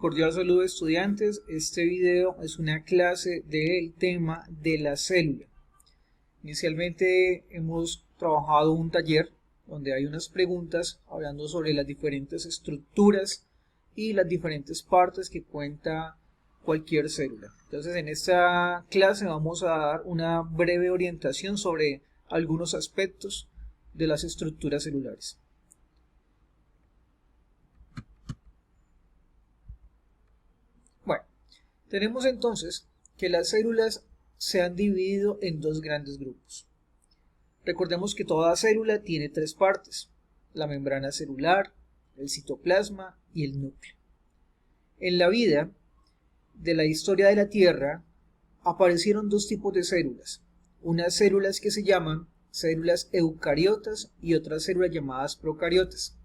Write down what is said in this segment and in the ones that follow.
Cordial saludo, estudiantes. Este video es una clase del tema de la célula. Inicialmente hemos trabajado un taller donde hay unas preguntas hablando sobre las diferentes estructuras y las diferentes partes que cuenta cualquier célula. Entonces en esta clase vamos a dar una breve orientación sobre algunos aspectos de las estructuras celulares. Bueno, tenemos entonces que las células se han dividido en dos grandes grupos. Recordemos que toda célula tiene tres partes: la membrana celular, el citoplasma y el núcleo. En la vida de la historia de la Tierra aparecieron dos tipos de células: unas células que se llaman células eucariotas y otras células llamadas procariotas.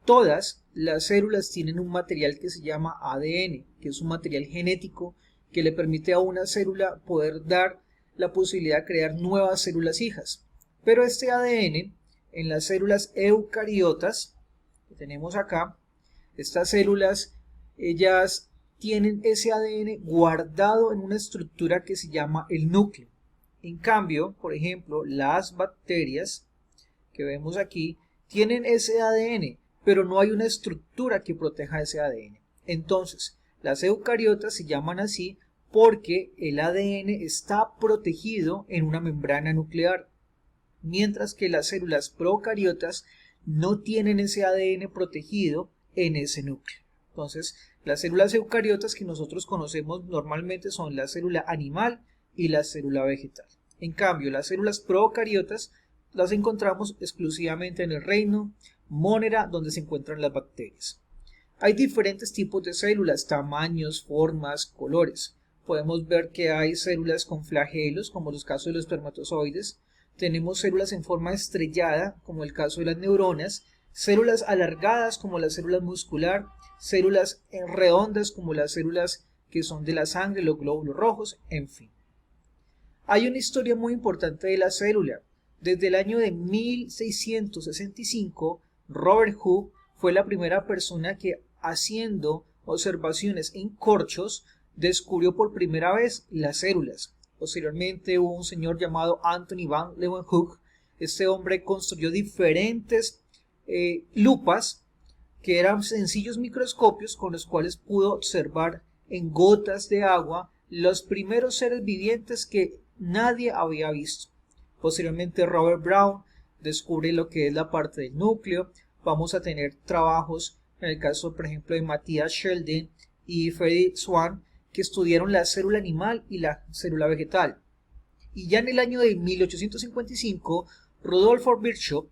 Todas las células tienen un material que se llama ADN, que es un material genético que le permite a una célula poder dar la posibilidad de crear nuevas células hijas. Pero este ADN en las células eucariotas que tenemos acá, estas células, ellas tienen ese ADN guardado en una estructura que se llama el núcleo. En cambio, por ejemplo, las bacterias que vemos aquí tienen ese ADN, pero no hay una estructura que proteja ese ADN. Entonces, las eucariotas se llaman así porque el ADN está protegido en una membrana nuclear, mientras que las células procariotas no tienen ese ADN protegido en ese núcleo. Entonces, las células eucariotas que nosotros conocemos normalmente son la célula animal y la célula vegetal. En cambio, las células procariotas las encontramos exclusivamente en el reino Monera, donde se encuentran las bacterias. Hay diferentes tipos de células, tamaños, formas, colores. Podemos ver que hay células con flagelos, como los casos de los espermatozoides. Tenemos células en forma estrellada, como el caso de las neuronas. Células alargadas, como la célula muscular. Células redondas, como las células que son de la sangre, los glóbulos rojos, en fin. Hay una historia muy importante de la célula. Desde el año de 1665, Robert Hooke fue la primera persona que, haciendo observaciones en corchos, descubrió por primera vez las células. Posteriormente hubo un señor llamado Anthony van Leeuwenhoek. Este hombre construyó diferentes lupas que eran sencillos microscopios con los cuales pudo observar en gotas de agua los primeros seres vivientes que nadie había visto. Posteriormente Robert Brown descubre lo que es la parte del núcleo. Vamos a tener trabajos en el caso, por ejemplo, de Matthias Sheldon y Frederick Swan, que estudiaron la célula animal y la célula vegetal. Y ya en el año de 1855, Rudolf Virchow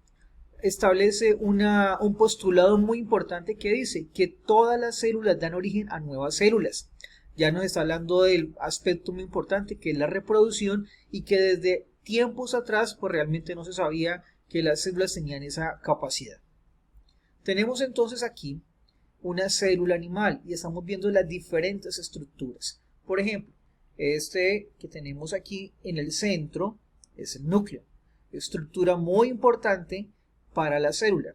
establece un postulado muy importante que dice que todas las células dan origen a nuevas células. Ya nos está hablando del aspecto muy importante que es la reproducción, y que desde tiempos atrás pues realmente no se sabía que las células tenían esa capacidad. Tenemos entonces aquí una célula animal y estamos viendo las diferentes estructuras. Por ejemplo, este que tenemos aquí en el centro es el núcleo, estructura muy importante para la célula.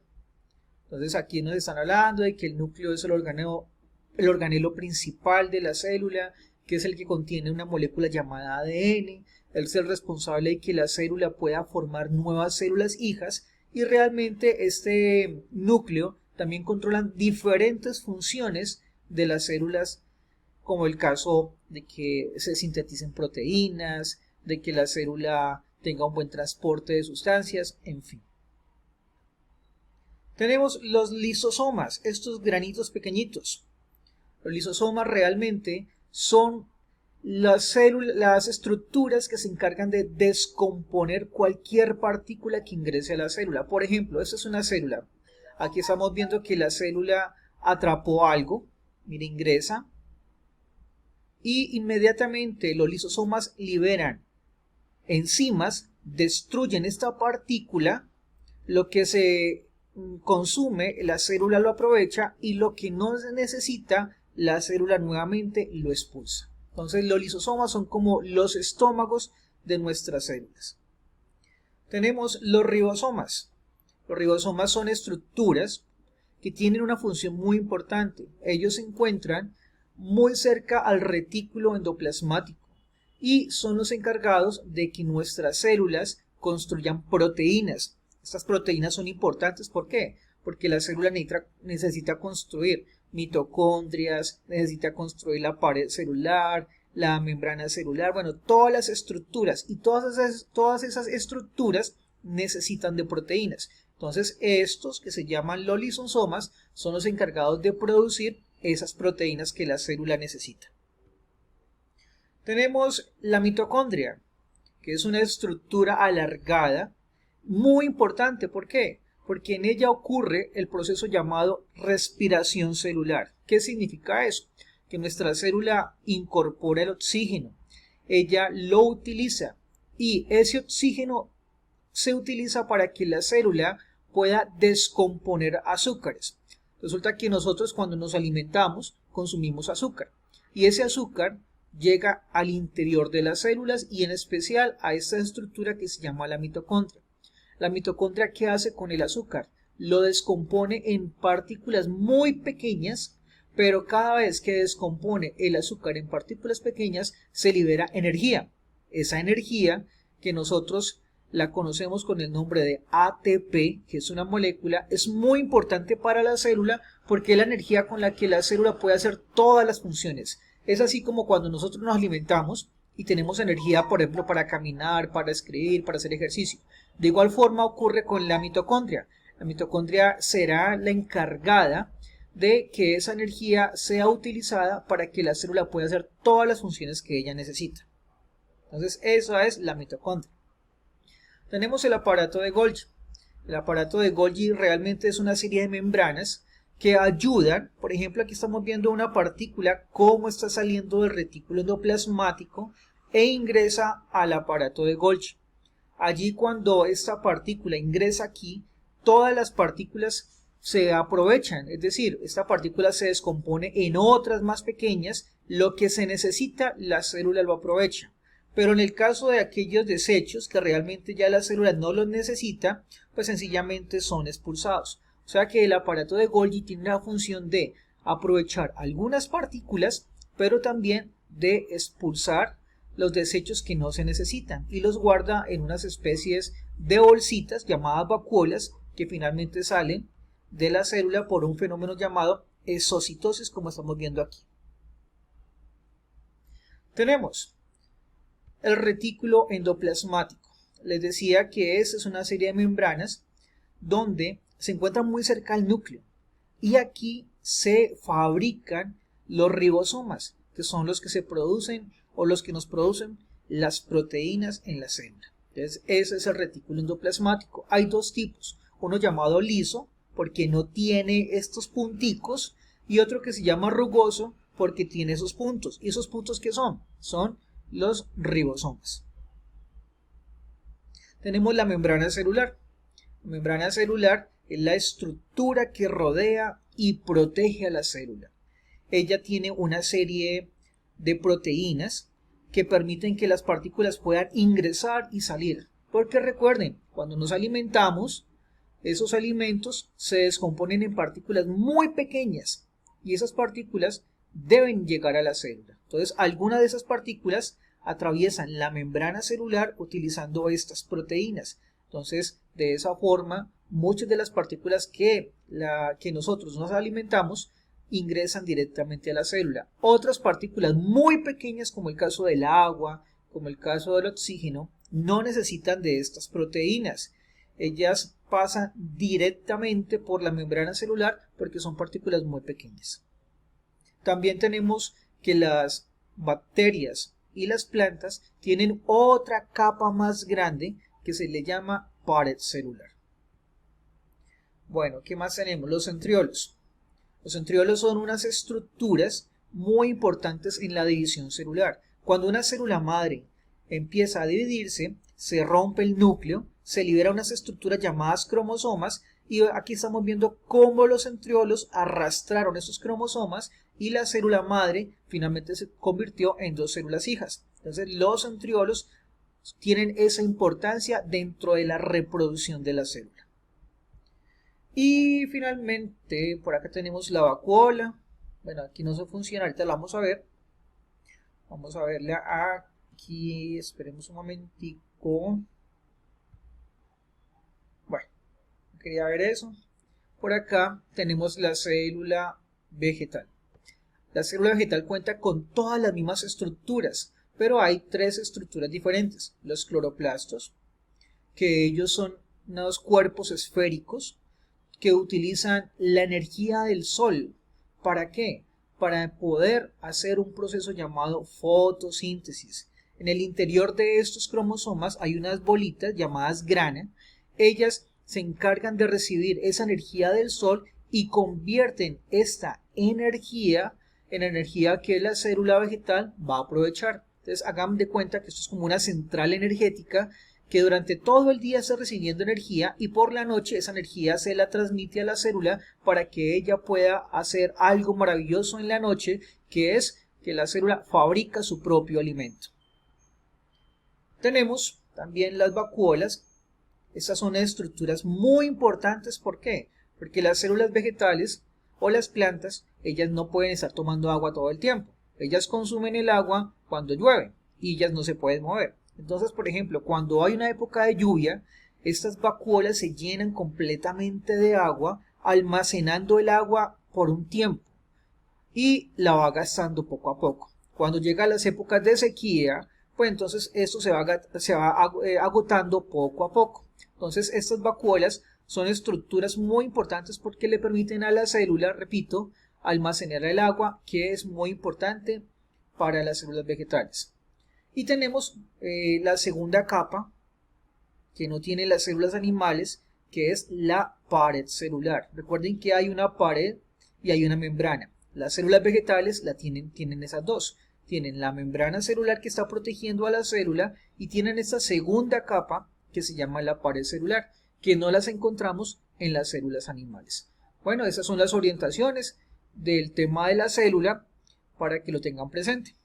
Entonces aquí nos están hablando de que el núcleo es el organelo principal de la célula, que es el que contiene una molécula llamada ADN. Él es el responsable de que la célula pueda formar nuevas células hijas, y realmente este núcleo también controla diferentes funciones de las células, como el caso de que se sinteticen proteínas, de que la célula tenga un buen transporte de sustancias, en fin. Tenemos los lisosomas, estos granitos pequeñitos. Los lisosomas realmente son las estructuras que se encargan de descomponer cualquier partícula que ingrese a la célula. Por ejemplo, esta es una célula. Aquí estamos viendo que la célula atrapó algo. Mira, ingresa. Y inmediatamente los lisosomas liberan enzimas, destruyen esta partícula. Lo que se consume, la célula lo aprovecha, y lo que no se necesita, la célula nuevamente lo expulsa. Entonces los lisosomas son como los estómagos de nuestras células. Tenemos los ribosomas. Los ribosomas son estructuras que tienen una función muy importante. Ellos se encuentran muy cerca al retículo endoplasmático y son los encargados de que nuestras células construyan proteínas. Estas proteínas son importantes, ¿por qué? Porque la célula necesita construir mitocondrias, necesita construir la pared celular, la membrana celular, bueno, todas las estructuras, y todas esas estructuras necesitan de proteínas. Entonces estos, que se llaman los lisosomas, son los encargados de producir esas proteínas que la célula necesita. Tenemos la mitocondria, que es una estructura alargada, muy importante. ¿Por qué? Porque en ella ocurre el proceso llamado respiración celular. ¿Qué significa eso? Que nuestra célula incorpora el oxígeno, ella lo utiliza y ese oxígeno se utiliza para que la célula pueda descomponer azúcares. Resulta que nosotros cuando nos alimentamos consumimos azúcar y ese azúcar llega al interior de las células y en especial a esta estructura que se llama la mitocondria. La mitocondria, ¿qué hace con el azúcar? Lo descompone en partículas muy pequeñas, pero cada vez que descompone el azúcar en partículas pequeñas se libera energía. Esa energía que nosotros la conocemos con el nombre de ATP, que es una molécula, es muy importante para la célula porque es la energía con la que la célula puede hacer todas las funciones. Es así como cuando nosotros nos alimentamos y tenemos energía, por ejemplo, para caminar, para escribir, para hacer ejercicio. De igual forma ocurre con la mitocondria. La mitocondria será la encargada de que esa energía sea utilizada para que la célula pueda hacer todas las funciones que ella necesita. Entonces, esa es la mitocondria. Tenemos el aparato de Golgi. El aparato de Golgi realmente es una serie de membranas que ayudan. Por ejemplo, aquí estamos viendo una partícula cómo está saliendo del retículo endoplasmático e ingresa al aparato de Golgi. Allí, cuando esta partícula ingresa aquí, todas las partículas se aprovechan, es decir, esta partícula se descompone en otras más pequeñas, lo que se necesita la célula lo aprovecha. Pero en el caso de aquellos desechos que realmente ya la célula no los necesita, pues sencillamente son expulsados. O sea que el aparato de Golgi tiene la función de aprovechar algunas partículas, pero también de expulsar los desechos que no se necesitan y los guarda en unas especies de bolsitas llamadas vacuolas que finalmente salen de la célula por un fenómeno llamado exocitosis, como estamos viendo aquí. Tenemos el retículo endoplasmático. Les decía que esta es una serie de membranas donde se encuentra muy cerca al núcleo y aquí se fabrican los ribosomas, que son los que se producen o los que nos producen las proteínas en la célula. Entonces, ese es el retículo endoplasmático. Hay dos tipos, uno llamado liso, porque no tiene estos punticos, y otro que se llama rugoso, porque tiene esos puntos. ¿Y esos puntos qué son? Son los ribosomas. Tenemos la membrana celular. La membrana celular es la estructura que rodea y protege a la célula. Ella tiene una serie de proteínas que permiten que las partículas puedan ingresar y salir. Porque recuerden, cuando nos alimentamos, esos alimentos se descomponen en partículas muy pequeñas y esas partículas deben llegar a la célula. Entonces, algunas de esas partículas atraviesan la membrana celular utilizando estas proteínas. Entonces, de esa forma, muchas de las partículas que nosotros nos alimentamos ingresan directamente a la célula. Otras partículas muy pequeñas, como el caso del agua, como el caso del oxígeno, no necesitan de estas proteínas. Ellas pasan directamente por la membrana celular porque son partículas muy pequeñas. También tenemos que las bacterias y las plantas tienen otra capa más grande que se le llama pared celular. Bueno, ¿qué más tenemos? Los centriolos. Los centriolos son unas estructuras muy importantes en la división celular. Cuando una célula madre empieza a dividirse, se rompe el núcleo, se liberan unas estructuras llamadas cromosomas y aquí estamos viendo cómo los centriolos arrastraron esos cromosomas y la célula madre finalmente se convirtió en dos células hijas. Entonces los centriolos tienen esa importancia dentro de la reproducción de la célula. Y finalmente, por acá tenemos la vacuola. Bueno, aquí no se funciona, ahorita la vamos a ver. Vamos a verla aquí, esperemos un momentico. Bueno, quería ver eso. Por acá tenemos la célula vegetal. La célula vegetal cuenta con todas las mismas estructuras, pero hay tres estructuras diferentes. Los cloroplastos, que ellos son unos cuerpos esféricos que utilizan la energía del sol. ¿Para qué? Para poder hacer un proceso llamado fotosíntesis. En el interior de estos cromosomas hay unas bolitas llamadas grana. Ellas se encargan de recibir esa energía del sol y convierten esta energía en energía que la célula vegetal va a aprovechar. Entonces hagan de cuenta que esto es como una central energética que durante todo el día está recibiendo energía y por la noche esa energía se la transmite a la célula para que ella pueda hacer algo maravilloso en la noche, que es que la célula fabrica su propio alimento. Tenemos también las vacuolas. Estas son estructuras muy importantes. ¿Por qué? Porque las células vegetales o las plantas, ellas no pueden estar tomando agua todo el tiempo. Ellas consumen el agua cuando llueve y ellas no se pueden mover. Entonces, por ejemplo, cuando hay una época de lluvia, estas vacuolas se llenan completamente de agua, almacenando el agua por un tiempo y la va gastando poco a poco. Cuando llega las épocas de sequía, pues entonces esto se va agotando poco a poco. Entonces estas vacuolas son estructuras muy importantes porque le permiten a la célula, repito, almacenar el agua, que es muy importante para las células vegetales. Y tenemos la segunda capa, que no tienen las células animales, que es la pared celular. Recuerden que hay una pared y hay una membrana. Las células vegetales tienen esas dos. Tienen la membrana celular que está protegiendo a la célula y tienen esta segunda capa que se llama la pared celular, que no las encontramos en las células animales. Bueno, esas son las orientaciones del tema de la célula para que lo tengan presente.